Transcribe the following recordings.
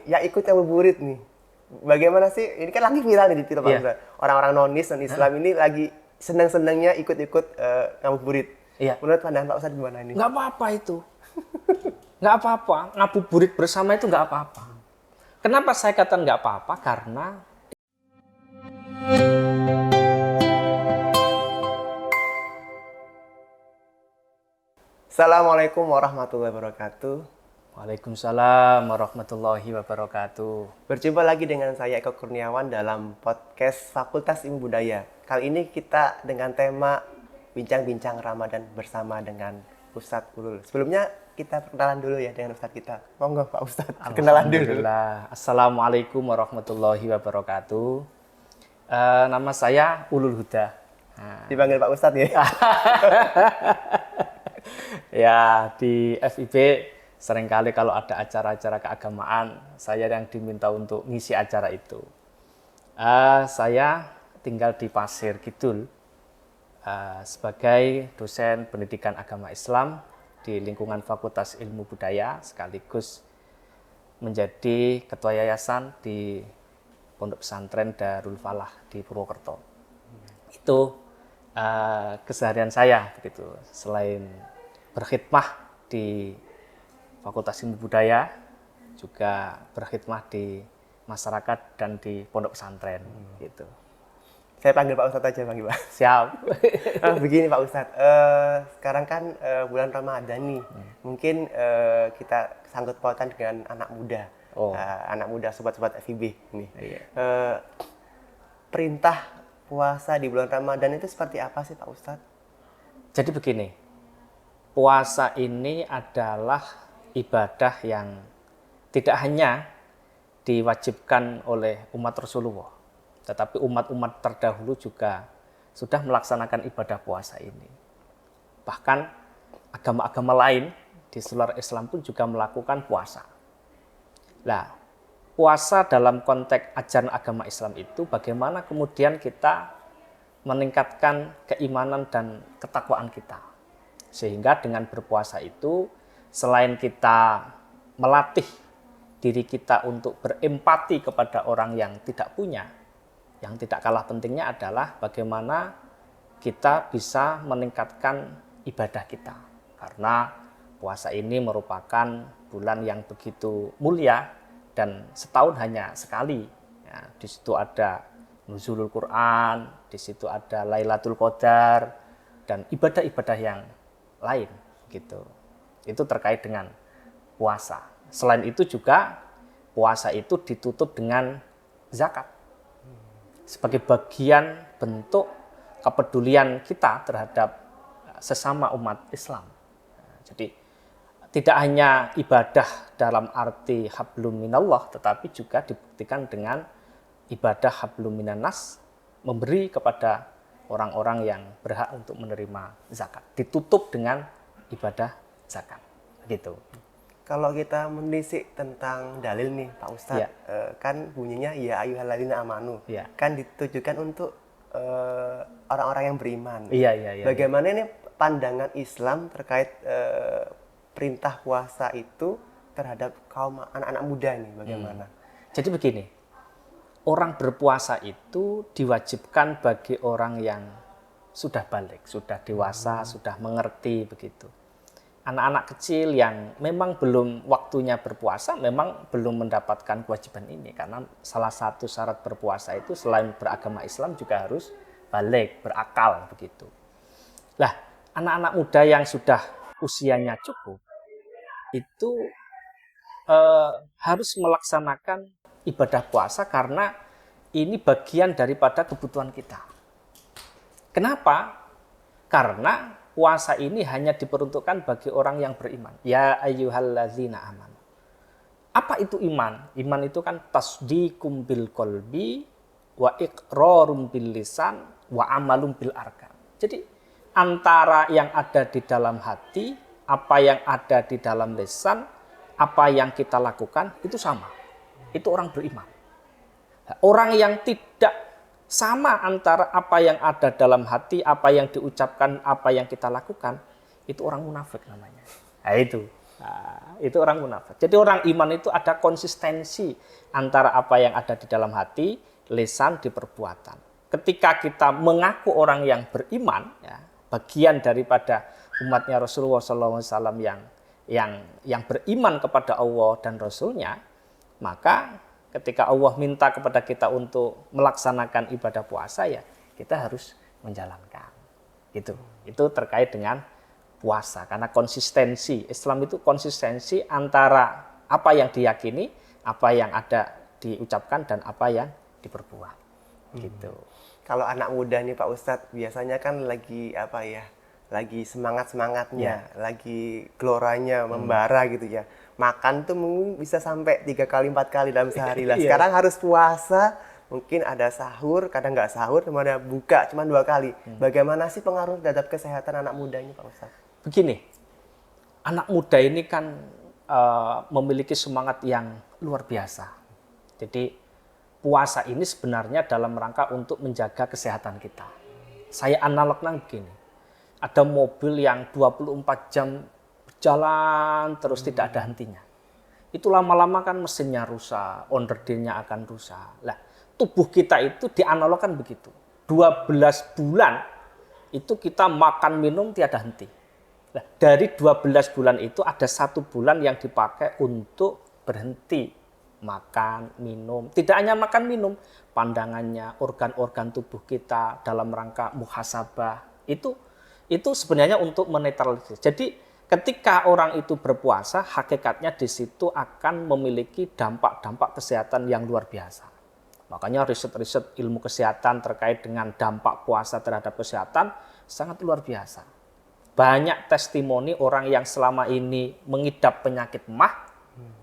Ya ikut ngabuburit nih. Bagaimana sih? Ini kan lagi viral nih di Twitter, Pak Iya. Ustadz. Orang-orang non-Islam ini lagi senang-senangnya ikut-ikut ngabuburit. Iya. Menurut pandangan Pak Ustadz gimana ini? Nggak apa-apa itu. Nggak apa-apa. Ngabuburit bersama itu nggak apa-apa. Kenapa saya kata nggak apa-apa? Karena Assalamualaikum warahmatullahi wabarakatuh. Waalaikumsalam warahmatullahi wabarakatuh. Berjumpa lagi dengan saya Eko Kurniawan dalam podcast Fakultas Ilmu Budaya. Kali ini kita dengan tema bincang-bincang Ramadan bersama dengan Ustadz Ulul. Sebelumnya kita perkenalan dulu ya dengan Ustadz kita. Monggo Pak Ustadz, perkenalan dulu. Alhamdulillah. Assalamualaikum warahmatullahi wabarakatuh. Nama saya Ulul Huda. Dipanggil Pak Ustadz ya. Ya, di FIB seringkali kalau ada acara-acara keagamaan, saya yang diminta untuk ngisi acara itu. Saya tinggal di Pasir Kidul sebagai dosen pendidikan agama Islam di lingkungan Fakultas Ilmu Budaya, sekaligus menjadi ketua yayasan di Pondok Pesantren Darul Falah di Purwokerto. Itu keseharian saya begitu. Selain berkhidmah di Fakultas Ilmu Budaya, juga berkhidmah di masyarakat dan di pondok pesantren gitu. Saya panggil Pak Ustadz aja, panggil Pak. Siap. Begini Pak Ustadz, sekarang kan bulan Ramadan nih. Mungkin kita sangkut pautan dengan anak muda. Anak muda, sobat-sobat FIB ini. Iya. Perintah puasa di bulan Ramadan itu seperti apa sih Pak Ustadz? Jadi begini, puasa ini adalah ibadah yang tidak hanya diwajibkan oleh umat Rasulullah, tetapi umat-umat terdahulu juga sudah melaksanakan ibadah puasa ini. Bahkan agama-agama lain di seluruh Islam pun juga melakukan puasa. Nah, puasa dalam konteks ajaran agama Islam itu bagaimana kemudian kita meningkatkan keimanan dan ketakwaan kita. Sehingga dengan berpuasa itu, selain kita melatih diri kita untuk berempati kepada orang yang tidak punya, yang tidak kalah pentingnya adalah bagaimana kita bisa meningkatkan ibadah kita. Karena puasa ini merupakan bulan yang begitu mulia dan setahun hanya sekali. Ya, di situ ada Nuzulul Quran, di situ ada Lailatul Qadar, dan ibadah-ibadah yang lain gitu. Itu terkait dengan puasa. Selain itu juga puasa itu ditutup dengan zakat sebagai bagian bentuk kepedulian kita terhadap sesama umat Islam. Jadi tidak hanya ibadah dalam arti hablum minallah, tetapi juga dibuktikan dengan ibadah hablum minannas, memberi kepada orang-orang yang berhak untuk menerima zakat. Ditutup dengan ibadah zakat. Gitu. Kalau kita menelisik tentang dalil nih Pak Ustadz, kan bunyinya ya ayyuhalladzina amanu. Ya. Kan ditujukan untuk orang-orang yang beriman. Iya. Bagaimana ini pandangan Islam terkait perintah puasa itu terhadap kaum anak-anak muda ini bagaimana? Jadi begini, orang berpuasa itu diwajibkan bagi orang yang sudah balik, sudah dewasa, sudah mengerti begitu. Anak-anak kecil yang memang belum waktunya berpuasa, memang belum mendapatkan kewajiban ini. Karena salah satu syarat berpuasa itu selain beragama Islam juga harus balik, berakal begitu. Lah, anak-anak muda yang sudah usianya cukup, itu harus melaksanakan ibadah puasa karena ini bagian daripada kebutuhan kita. Kenapa? Karena puasa ini hanya diperuntukkan bagi orang yang beriman. Ya ayyuhalladzina amanu. Apa itu iman? Iman itu kan tasdiqum bil qalbi wa iqrarum bil lisan wa amalum bil arkan. Jadi antara yang ada di dalam hati, apa yang ada di dalam lisan, apa yang kita lakukan itu sama. Itu orang beriman. Orang yang tidak sama antara apa yang ada dalam hati, apa yang diucapkan, apa yang kita lakukan, itu orang munafik namanya. Nah itu. Nah, itu orang munafik. Jadi orang iman itu ada konsistensi antara apa yang ada di dalam hati, lisan, di perbuatan. Ketika kita mengaku orang yang beriman, ya, bagian daripada umatnya Rasulullah SAW yang beriman kepada Allah dan Rasulnya, maka ketika Allah minta kepada kita untuk melaksanakan ibadah puasa, ya kita harus menjalankan. Gitu. Itu terkait dengan puasa, karena konsistensi Islam itu konsistensi antara apa yang diyakini, apa yang ada diucapkan dan apa yang diperbuat. Gitu. Kalau anak muda nih Pak Ustadz, biasanya kan lagi apa ya? Lagi semangat-semangatnya, lagi gloranya membara gitu ya. Makan tuh mungkin bisa sampai 3 kali 4 kali dalam sehari lah. Sekarang harus puasa, mungkin ada sahur, kadang nggak sahur, kemudian buka cuma 2 kali. Bagaimana sih pengaruh terhadap kesehatan anak muda ini Pak Ustadz? Begini, anak muda ini kan memiliki semangat yang luar biasa. Jadi puasa ini sebenarnya dalam rangka untuk menjaga kesehatan kita. Saya analognya begini, ada mobil yang 24 jam berjalan terus tidak ada hentinya. Itu lama-lama kan mesinnya rusak, onderdilnya akan rusak. Lah, tubuh kita itu dianalogkan begitu. 12 bulan itu kita makan minum tiada henti. Nah, dari 12 bulan itu ada 1 bulan yang dipakai untuk berhenti makan, minum. Tidak hanya makan, minum, pandangannya, organ-organ tubuh kita dalam rangka muhasabah. Itu sebenarnya untuk menetralisir. Jadi ketika orang itu berpuasa, hakikatnya di situ akan memiliki dampak-dampak kesehatan yang luar biasa. Makanya riset-riset ilmu kesehatan terkait dengan dampak puasa terhadap kesehatan sangat luar biasa. Banyak testimoni orang yang selama ini mengidap penyakit mah,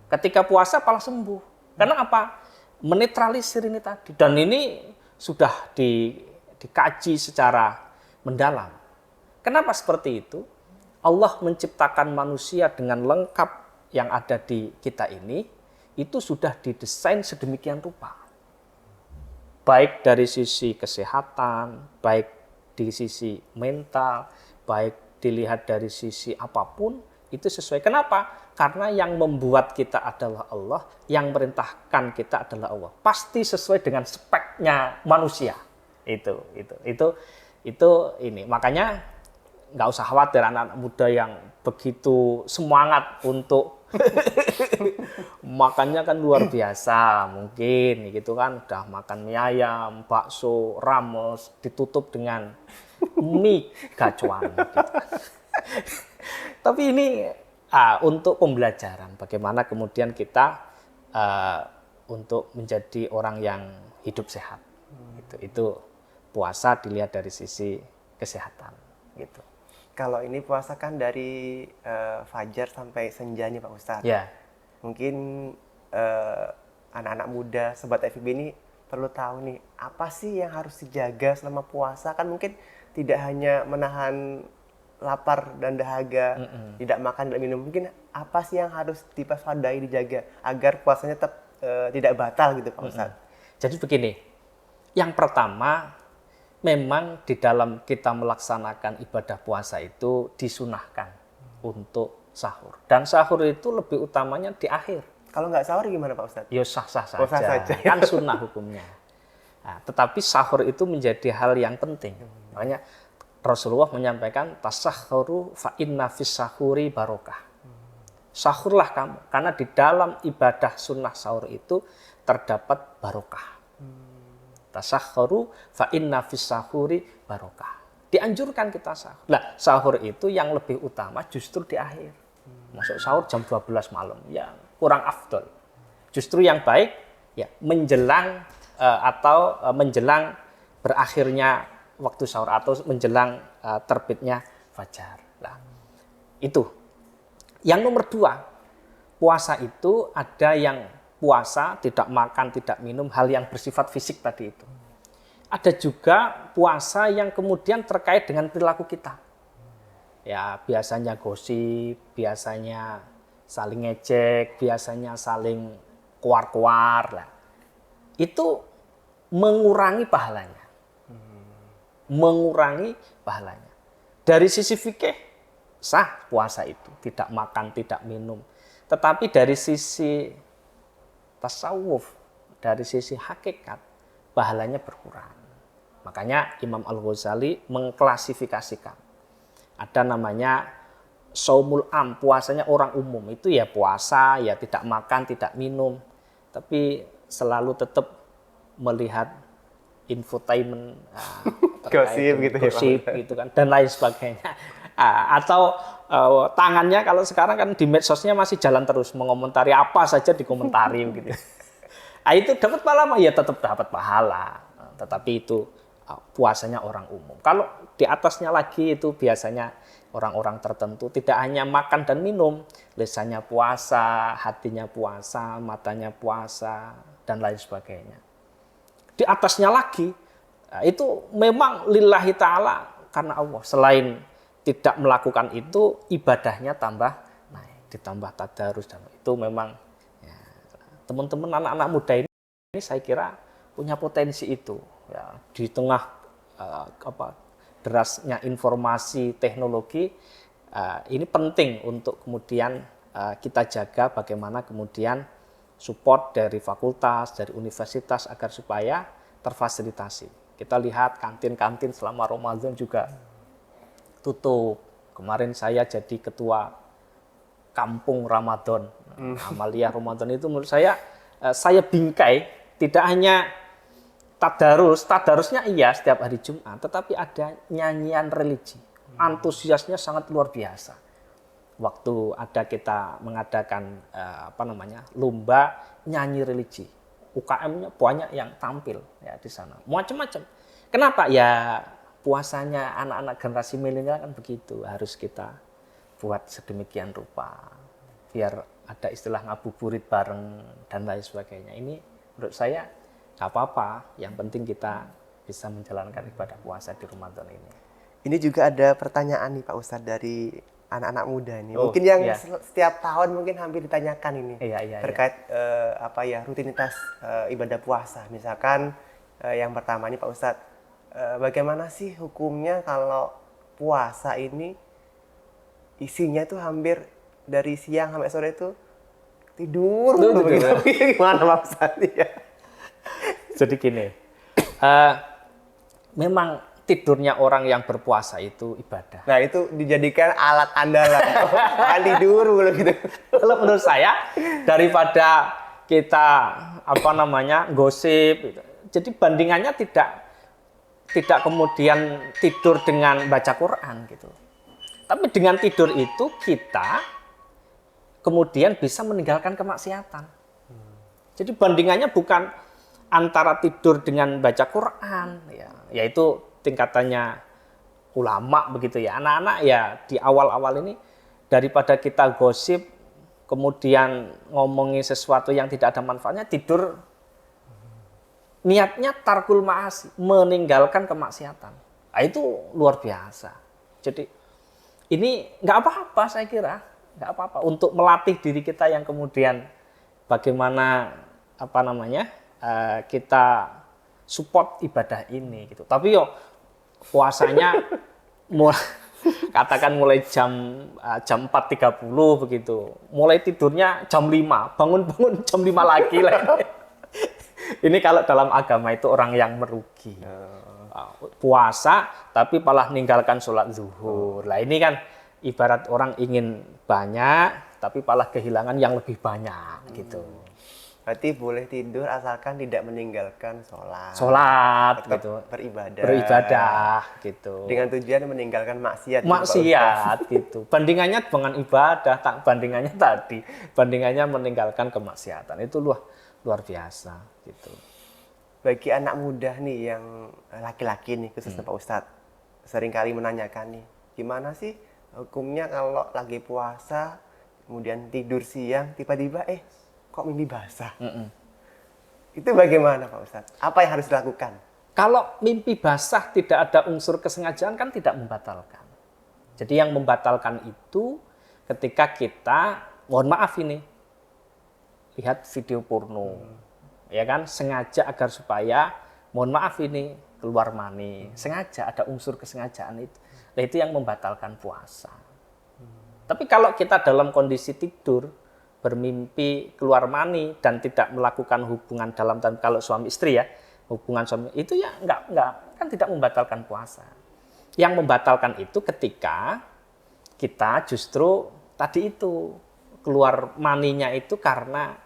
ketika puasa malah sembuh. Karena apa? Menetralisir ini tadi. Dan ini sudah dikaji secara mendalam. Kenapa seperti itu? Allah menciptakan manusia dengan lengkap yang ada di kita ini, itu sudah didesain sedemikian rupa. Baik dari sisi kesehatan, baik di sisi mental, baik dilihat dari sisi apapun, itu sesuai. Kenapa? Karena yang membuat kita adalah Allah, yang merintahkan kita adalah Allah. Pasti sesuai dengan speknya manusia. Itu ini. Makanya nggak usah khawatir anak-anak muda yang begitu semangat untuk makannya kan luar biasa mungkin gitu kan, udah makan mie ayam, bakso, ramos ditutup dengan mie gacuan gitu. Tapi ini untuk pembelajaran bagaimana kemudian kita untuk menjadi orang yang hidup sehat. Itu puasa dilihat dari sisi kesehatan gitu. Kalau ini puasa kan dari fajar sampai senja nih Pak Ustadz. Ya. Mungkin anak-anak muda, sobat FIB ini perlu tahu nih, apa sih yang harus dijaga selama puasa? Kan mungkin tidak hanya menahan lapar dan dahaga, tidak makan, tidak minum. Mungkin apa sih yang harus diwaspadai, dijaga agar puasanya tetap tidak batal gitu Pak Ustadz? Jadi begini, yang pertama, memang di dalam kita melaksanakan ibadah puasa itu disunahkan untuk sahur. Dan sahur itu lebih utamanya di akhir. Kalau nggak sahur gimana Pak Ustadz? Ya sah-sah saja. Oh, sah saja. Kan sunnah hukumnya. Nah, tetapi sahur itu menjadi hal yang penting. Makanya Rasulullah menyampaikan, tasahhuru fa inna fis sahuri barokah. Sahurlah kamu, karena di dalam ibadah sunnah sahur itu terdapat barokah. Tasahhuru fa inna fis sahuri barokah. Dianjurkan kita sahur. Nah, sahur itu yang lebih utama justru di akhir. Masuk sahur jam 12 malam, ya kurang afdol. Justru yang baik ya menjelang menjelang berakhirnya waktu sahur atau menjelang terbitnya fajar. Nah, itu. Yang nomor 2, puasa itu ada yang puasa, tidak makan, tidak minum, hal yang bersifat fisik tadi itu. Ada juga puasa yang kemudian terkait dengan perilaku kita. Ya, biasanya gosip, biasanya saling ngecek, biasanya saling kuar-kuar. Lah. Itu mengurangi pahalanya. Mengurangi pahalanya. Dari sisi fikih, sah puasa itu, tidak makan, tidak minum. Tetapi dari sisi tasawuf, dari sisi hakikat, pahalanya berkurang. Makanya Imam Al-Ghazali mengklasifikasikan. Ada namanya saumul am, puasanya orang umum. Itu ya puasa, ya tidak makan, tidak minum. Tapi selalu tetap melihat infotainment, Gosip gitu ya, gosip gitu kan, dan lain sebagainya. Atau tangannya kalau sekarang kan di medsosnya masih jalan terus, mengomentari apa saja dikomentari gitu. Itu dapat pahala, ya tetap dapat pahala. Tetapi itu puasanya orang umum. Kalau di atasnya lagi itu biasanya orang-orang tertentu, tidak hanya makan dan minum, lisannya puasa, hatinya puasa, matanya puasa, dan lain sebagainya. Di atasnya lagi, itu memang lillahi ta'ala, karena Allah. Selain tidak melakukan itu, ibadahnya tambah naik, ditambah tadarus. Dan itu memang ya, teman-teman anak-anak muda ini saya kira punya potensi itu. Ya, di tengah derasnya informasi teknologi, ini penting untuk kemudian kita jaga bagaimana kemudian support dari fakultas, dari universitas agar supaya terfasilitasi. Kita lihat kantin-kantin selama Ramadan juga tutup. Kemarin saya jadi ketua kampung Ramadan. Amalia Ramadan itu menurut saya bingkai, tidak hanya tadarusnya iya setiap hari Jumat, tetapi ada nyanyian religi. Antusiasnya sangat luar biasa. Waktu kita mengadakan lomba nyanyi religi, UKM-nya banyak yang tampil ya di sana, macam-macam. Kenapa? Ya puasanya anak-anak generasi milenial kan begitu, harus kita buat sedemikian rupa biar ada istilah ngabuburit bareng dan lain sebagainya. Ini menurut saya nggak apa-apa, yang penting kita bisa menjalankan ibadah puasa di Ramadan ini. Ini juga ada pertanyaan nih Pak Ustadz dari anak-anak muda ini. Mungkin yang setiap tahun mungkin hampir ditanyakan ini terkait rutinitas ibadah puasa. Misalkan yang pertama ini Pak Ustadz, bagaimana sih hukumnya kalau puasa ini isinya itu hampir dari siang sampai sore itu tidur? Gimana Pak Ustadz? Ya. Jadi gini, memang tidurnya orang yang berpuasa itu ibadah. Nah itu dijadikan alat andalan, tidur gitu. Kalau menurut saya daripada kita gosip, gitu. Jadi bandingannya tidak kemudian tidur dengan baca Quran gitu. Tapi dengan tidur itu kita kemudian bisa meninggalkan kemaksiatan. Jadi bandingannya bukan antara tidur dengan baca Quran, yaitu tingkatannya ulama begitu ya. Anak-anak ya di awal-awal ini daripada kita gosip, kemudian ngomongin sesuatu yang tidak ada manfaatnya, tidur niatnya tarkul ma'asi, meninggalkan kemaksiatan. Nah, itu luar biasa. Jadi ini nggak apa-apa saya kira, nggak apa-apa untuk melatih diri kita yang kemudian bagaimana kita support ibadah ini gitu. Tapi puasanya katakan mulai jam 4.30 begitu. Mulai tidurnya jam 5, bangun jam 5 lagi lah. Ini kalau dalam agama itu orang yang merugi. Puasa tapi malah meninggalkan sholat zuhur. Lah ini kan ibarat orang ingin banyak tapi malah kehilangan yang lebih banyak gitu. Berarti boleh tidur asalkan tidak meninggalkan sholat. Sholat tetap gitu. Beribadah gitu. Dengan tujuan meninggalkan maksiat. Gitu. Bandingannya dengan ibadah, bandingannya meninggalkan kemaksiatan. Itu luar biasa gitu. Bagi anak muda nih yang laki-laki nih khususnya Pak Ustadz, seringkali menanyakan nih, gimana sih hukumnya kalau lagi puasa kemudian tidur siang tiba-tiba kok mimpi basah. Itu bagaimana Pak Ustadz? Apa yang harus dilakukan? Kalau mimpi basah tidak ada unsur kesengajaan kan tidak membatalkan. Jadi yang membatalkan itu ketika kita, mohon maaf ini, lihat video porno. Ya kan, sengaja agar supaya, mohon maaf ini, keluar mani. Sengaja, ada unsur kesengajaan itu. Nah itu yang membatalkan puasa. Tapi kalau kita dalam kondisi tidur, bermimpi keluar mani dan tidak melakukan hubungan dalam kalau suami istri ya, hubungan suami itu ya enggak kan tidak membatalkan puasa. Yang membatalkan itu ketika kita justru tadi itu keluar maninya itu karena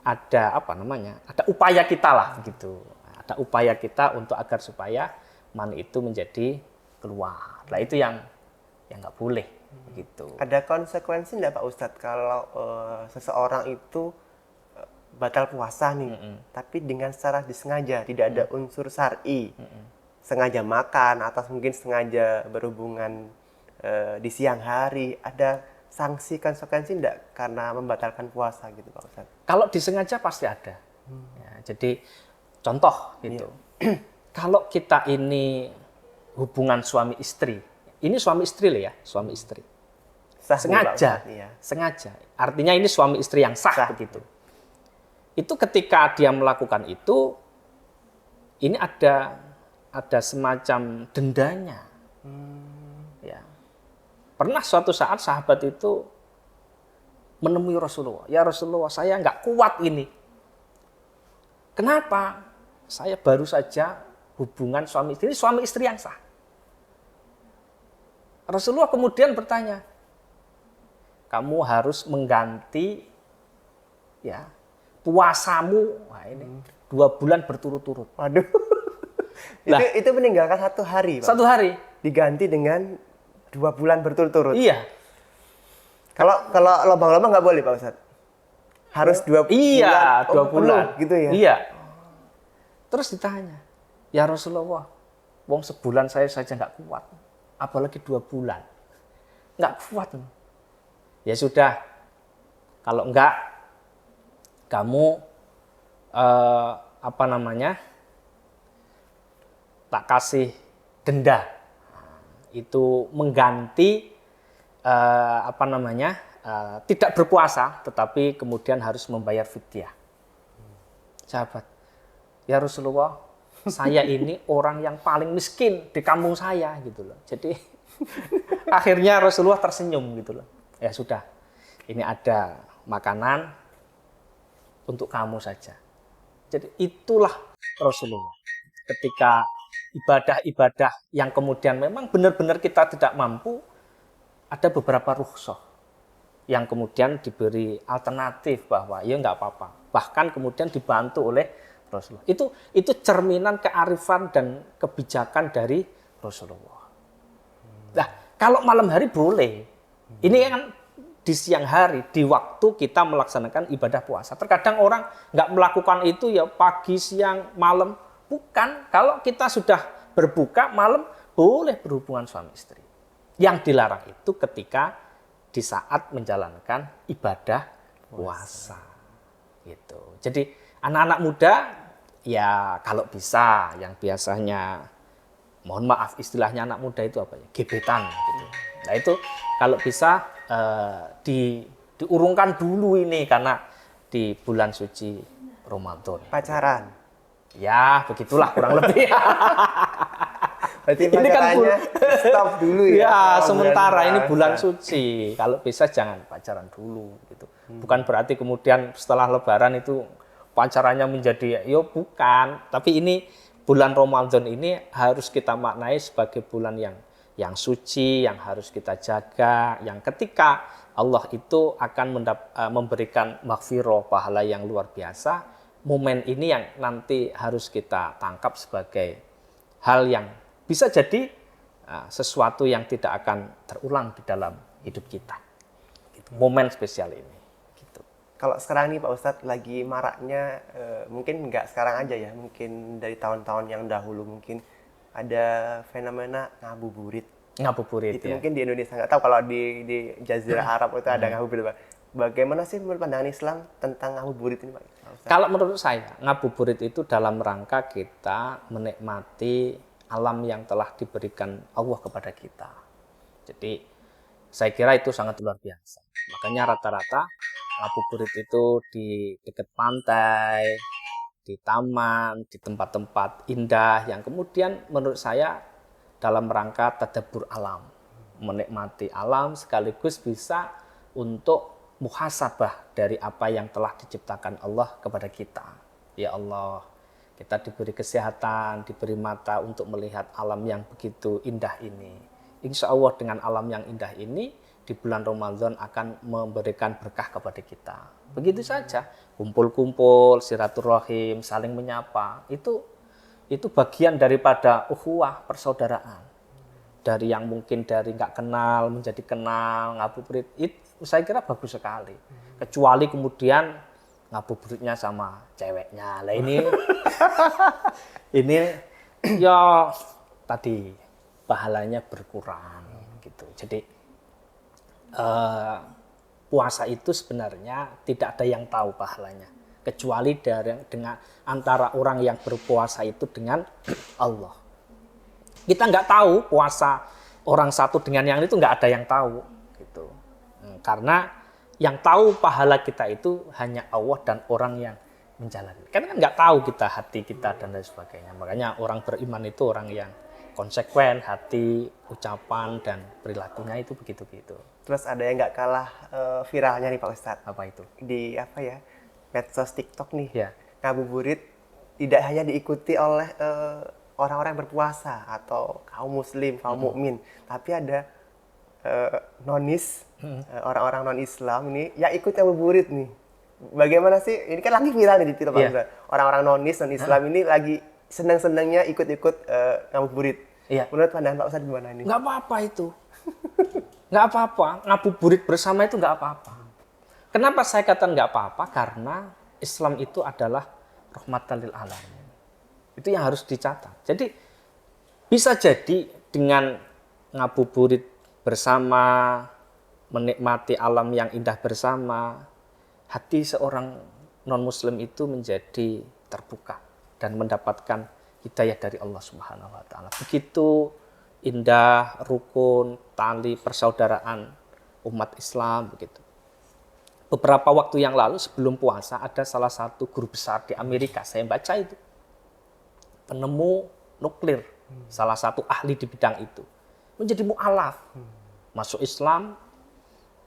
ada ada upaya kita lah gitu. Ada upaya kita untuk agar supaya mani itu menjadi keluar. Nah itu yang nggak boleh gitu. Ada konsekuensi nggak Pak Ustadz kalau seseorang itu batal puasa nih, tapi dengan secara disengaja, tidak ada unsur syar'i, sengaja makan atau mungkin sengaja berhubungan di siang hari, ada sanksi konsekuensi enggak karena membatalkan puasa gitu Pak Ustadz? Kalau disengaja pasti ada. Ya, jadi contoh gitu. Kalau kita ini hubungan suami istri, ini suami istri loh ya, suami istri. Sengaja, sengaja. Artinya ini suami istri yang sah begitu. Itu ketika dia melakukan itu, ini ada semacam dendanya. Ya. Pernah suatu saat sahabat itu menemui Rasulullah. Ya Rasulullah, saya nggak kuat ini. Kenapa? Saya baru saja hubungan suami istri. Ini suami istri yang sah. Rasulullah kemudian bertanya, kamu harus mengganti ya puasamu 2 bulan berturut-turut. Waduh. Itu meninggalkan 1 hari, Pak. 1 hari diganti dengan 2 bulan berturut-turut. Iya. Kalau lobang-lobang nggak boleh Pak Ustadz. Harus 2 bulan. Iya, 2 bulan gitu ya. Iya. Terus ditanya, ya Rasulullah, wong sebulan saya saja nggak kuat, apalagi 2 bulan, nggak kuat. Ya sudah, kalau enggak, kamu tak kasih denda. Itu mengganti tidak berpuasa, tetapi kemudian harus membayar fidyah. Sahabat, ya Rasulullah, saya ini orang yang paling miskin di kampung saya gitu loh. Jadi akhirnya Rasulullah tersenyum gitu loh. Ya sudah, ini ada makanan untuk kamu saja. Jadi itulah Rasulullah. Ketika ibadah-ibadah yang kemudian memang benar-benar kita tidak mampu, ada beberapa rukhsah yang kemudian diberi alternatif bahwa ya nggak apa-apa. Bahkan kemudian dibantu oleh Rasulullah. Itu cerminan kearifan dan kebijakan dari Rasulullah. Nah, kalau malam hari boleh. Ini kan di siang hari, di waktu kita melaksanakan ibadah puasa. Terkadang orang nggak melakukan itu ya pagi, siang, malam. Bukan, kalau kita sudah berbuka malam, boleh berhubungan suami istri. Yang dilarang itu ketika di saat menjalankan ibadah puasa. Gitu. Jadi anak-anak muda, ya kalau bisa, yang biasanya, mohon maaf istilahnya anak muda itu apa ya? Gebetan. Gitu. Nah itu kalau bisa diurungkan dulu ini karena di bulan suci Ramadan. Pacaran. Ya, begitulah kurang lebih. Berarti ini kan stop dulu ya. Ya, sementara ini bulan suci. Kalau bisa jangan pacaran dulu gitu. Bukan berarti kemudian setelah lebaran itu pacarannya menjadi bukan, tapi ini bulan Ramadan ini harus kita maknai sebagai bulan yang suci, yang harus kita jaga, yang ketika Allah itu akan memberikan maghfirah, pahala yang luar biasa. Momen ini yang nanti harus kita tangkap sebagai hal yang bisa jadi sesuatu yang tidak akan terulang di dalam hidup kita. Gitu. Momen spesial ini. Gitu. Kalau sekarang nih Pak Ustadz lagi maraknya, mungkin nggak sekarang aja ya, mungkin dari tahun-tahun yang dahulu mungkin ada fenomena ngabuburit. Ngabuburit itu ya. Mungkin di Indonesia nggak tahu, kalau di Jazirah Arab itu ada ngabuburit Pak. Bagaimana sih menurut pandangan Islam tentang ngabuburit ini Pak Ustadz? Kalau menurut saya, ngabuburit itu dalam rangka kita menikmati alam yang telah diberikan Allah kepada kita. Jadi saya kira itu sangat luar biasa. Makanya rata-rata ngabuburit itu di dekat pantai, di taman, di tempat-tempat indah yang kemudian menurut saya dalam rangka tadabbur alam. menikmati alam sekaligus bisa untuk muhasabah dari apa yang telah diciptakan Allah kepada kita. Ya Allah, kita diberi kesehatan, diberi mata untuk melihat alam yang begitu indah ini. Insya Allah dengan alam yang indah ini di bulan Ramadan akan memberikan berkah kepada kita. Begitu saja, kumpul-kumpul, silaturahim, saling menyapa, itu bagian daripada ukhuwah, persaudaraan. Dari yang mungkin dari nggak kenal menjadi kenal, ngabuburit, itu saya kira bagus sekali. Kecuali kemudian ngabuburitnya sama ceweknya. Lah ini ya tadi pahalanya berkurang gitu. Jadi puasa itu sebenarnya tidak ada yang tahu pahalanya kecuali dengan antara orang yang berpuasa itu dengan Allah. Kita nggak tahu puasa orang satu dengan yang itu, nggak ada yang tahu gitu. Karena yang tahu pahala kita itu hanya Allah dan orang yang menjalani. Kan nggak tahu kita hati kita dan lain sebagainya. Makanya orang beriman itu orang yang konsekuen, hati, ucapan dan perilakunya itu begitu-begitu. Terus ada yang nggak kalah viralnya nih Pak Ustadz. Apa itu? Di medsos TikTok nih. Ya. Ngabuburit tidak hanya diikuti oleh orang-orang yang berpuasa atau kaum muslim, kaum mukmin, tapi ada nonis, orang-orang non-Islam ini yang ikut ngabuburit nih. Bagaimana sih? Ini kan lagi viral nih di Twitter, Pak Ustadz. Orang-orang nonis, non-Islam ini lagi senang-senangnya ikut-ikut ngabuburit. Iya. Menurut pandangan Pak Ustadz gimana ini? Nggak apa-apa itu. Nggak apa-apa. Ngabuburit bersama itu nggak apa-apa. Kenapa saya katakan nggak apa-apa? Karena Islam itu adalah rahmatan lil alamin. Itu yang harus dicatat. Jadi bisa jadi dengan ngabuburit bersama, menikmati alam yang indah bersama, hati seorang non-muslim itu menjadi terbuka dan mendapatkan hidayah dari Allah Subhanahu wa taala. Begitu indah, rukun, tali persaudaraan umat Islam begitu. Beberapa waktu yang lalu sebelum puasa ada salah satu guru besar di Amerika, saya baca itu. Penemu nuklir, salah satu ahli di bidang itu. Menjadi mu'alaf, masuk Islam,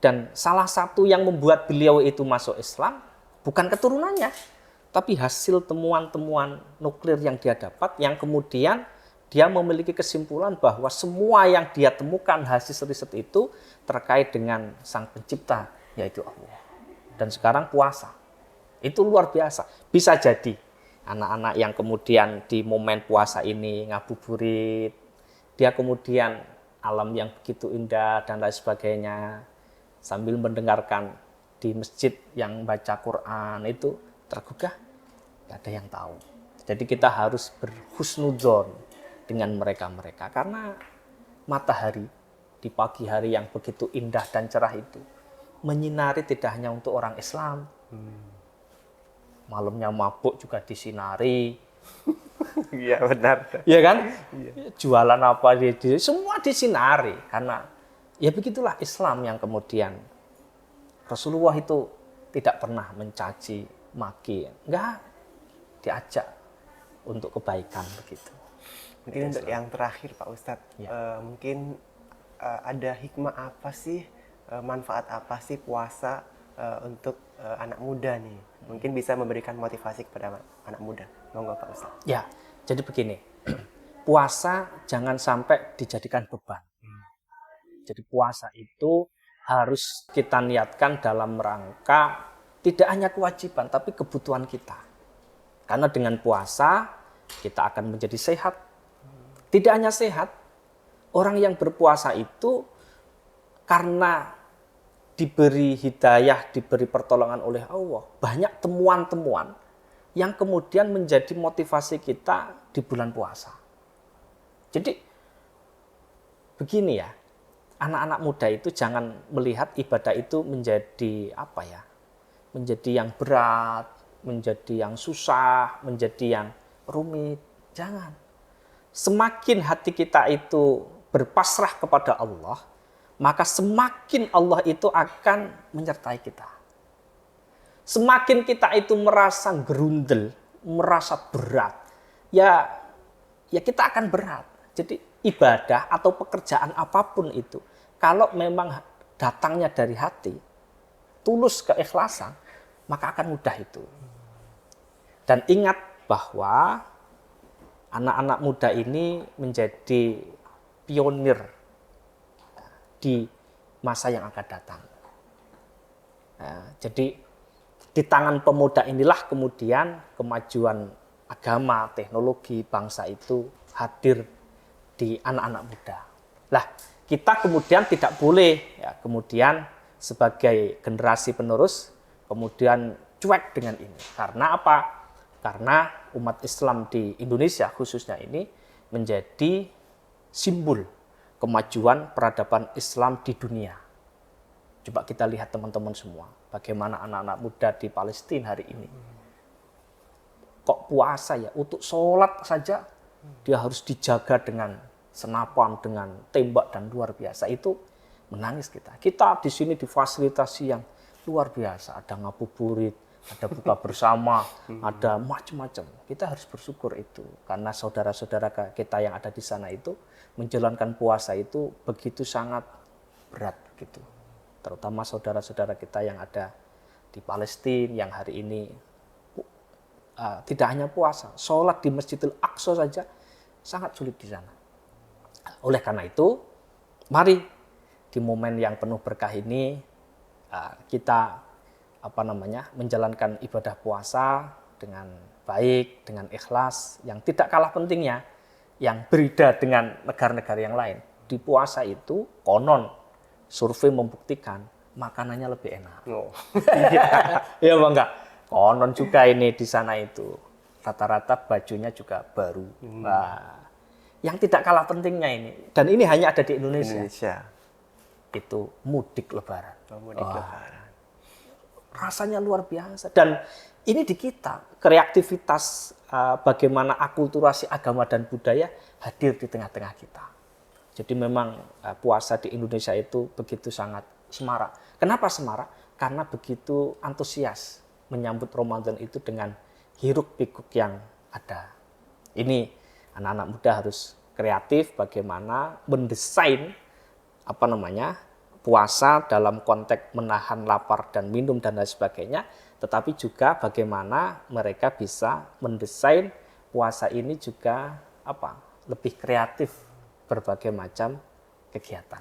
dan salah satu yang membuat beliau itu masuk Islam, bukan keturunannya, tapi hasil temuan-temuan nuklir yang dia dapat, yang kemudian dia memiliki kesimpulan bahwa semua yang dia temukan hasil riset itu terkait dengan sang pencipta, yaitu Allah. Dan sekarang puasa. Itu luar biasa. Bisa jadi anak-anak yang kemudian di momen puasa ini ngabuburit, dia kemudian alam yang begitu indah dan lain sebagainya, sambil mendengarkan di masjid yang baca Quran itu tergugah, nggak ada yang tahu. Jadi kita harus berhusnudzon dengan mereka-mereka karena matahari di pagi hari yang begitu indah dan cerah itu menyinari tidak hanya untuk orang Islam. Malamnya mabuk juga disinari. Iya benar. Iya kan? Iya. Jualan apa semua disinari karena ya begitulah Islam yang kemudian Rasulullah itu tidak pernah mencaci maki, enggak, diajak untuk kebaikan begitu. Mungkin untuk yang terakhir Pak Ustadz, Ya. mungkin ada hikmah apa sih, manfaat apa sih puasa untuk anak muda nih? Mungkin bisa memberikan motivasi kepada anak muda. Monggo Pak Ustadz. Ya, jadi begini, puasa jangan sampai dijadikan beban. Jadi puasa itu harus kita niatkan dalam rangka tidak hanya kewajiban, tapi kebutuhan kita. Karena dengan puasa kita akan menjadi sehat. Tidak hanya sehat, orang yang berpuasa itu karena diberi hidayah, diberi pertolongan oleh Allah, banyak temuan-temuan yang kemudian menjadi motivasi kita di bulan puasa. Jadi begini ya, anak-anak muda itu jangan melihat ibadah itu menjadi apa ya, menjadi yang berat, menjadi yang susah, menjadi yang rumit. Jangan. Semakin hati kita itu berpasrah kepada Allah, maka semakin Allah itu akan menyertai kita. Semakin kita itu merasa gerundel, merasa berat, ya kita akan berat. Jadi ibadah atau pekerjaan apapun itu kalau memang datangnya dari hati, tulus keikhlasan, maka akan mudah itu. Dan ingat bahwa anak-anak muda ini menjadi pionir di masa yang akan datang. Nah, jadi di tangan pemuda inilah kemudian kemajuan agama, teknologi, bangsa itu hadir di anak-anak muda. Lah, kita kemudian tidak boleh ya, kemudian sebagai generasi penerus kemudian cuek dengan ini. Karena apa? Karena umat Islam di Indonesia khususnya ini menjadi simbol kemajuan peradaban Islam di dunia. Coba kita lihat teman-teman semua, bagaimana anak-anak muda di Palestina hari ini. Kok puasa ya, untuk sholat saja dia harus dijaga dengan senapan, dengan tembak dan luar biasa. Itu menangis kita. Kita di sini difasilitasi yang luar biasa. Ada ngabuburit, ada buka bersama, ada macam-macam. Kita harus bersyukur itu. Karena saudara-saudara kita yang ada di sana itu menjalankan puasa itu begitu sangat berat gitu. Terutama saudara-saudara kita yang ada di Palestina yang hari ini tidak hanya puasa, sholat di Masjidil Aqsa saja sangat sulit di sana. Oleh karena itu, mari di momen yang penuh berkah ini kita menjalankan ibadah puasa dengan baik, dengan ikhlas, yang tidak kalah pentingnya, yang berbeda dengan negara-negara yang lain. Di puasa itu konon survei membuktikan makanannya lebih enak. Ya bang enggak? Konon juga ini di sana itu rata-rata bajunya juga baru. Nah, yang tidak kalah pentingnya ini, dan ini hanya ada di Indonesia. Itu mudik lebaran. Mudik lebaran. Rasanya luar biasa. Dan ini di kita, kreativitas bagaimana akulturasi agama dan budaya hadir di tengah-tengah kita. Jadi memang puasa di Indonesia itu begitu sangat semarak. Kenapa semarak? Karena begitu antusias menyambut Ramadan itu dengan hiruk pikuk yang ada. Ini anak-anak muda harus kreatif bagaimana mendesain puasa dalam konteks menahan lapar dan minum dan lain sebagainya, tetapi juga bagaimana mereka bisa mendesain puasa ini juga lebih kreatif berbagai macam kegiatan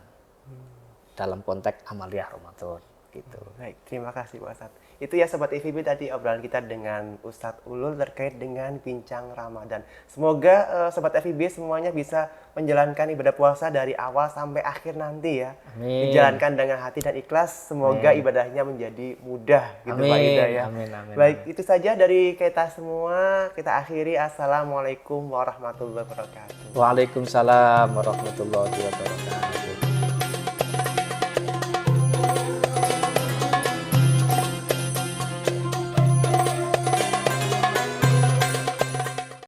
dalam konteks amaliyah Ramadan gitu. Baik, terima kasih Pak Ustadz. Itu ya Sobat IVB tadi obrolan kita dengan Ustadz Ulul terkait dengan bincang Ramadan. Semoga Sobat IVB semuanya bisa menjalankan ibadah puasa dari awal sampai akhir nanti ya. Amin. Dijalankan dengan hati dan ikhlas, semoga ibadahnya menjadi mudah gitu Pak Ida ya. Amin, amin, baik, itu saja dari kita semua. Kita akhiri. Assalamualaikum warahmatullahi wabarakatuh. Waalaikumsalam warahmatullahi wabarakatuh.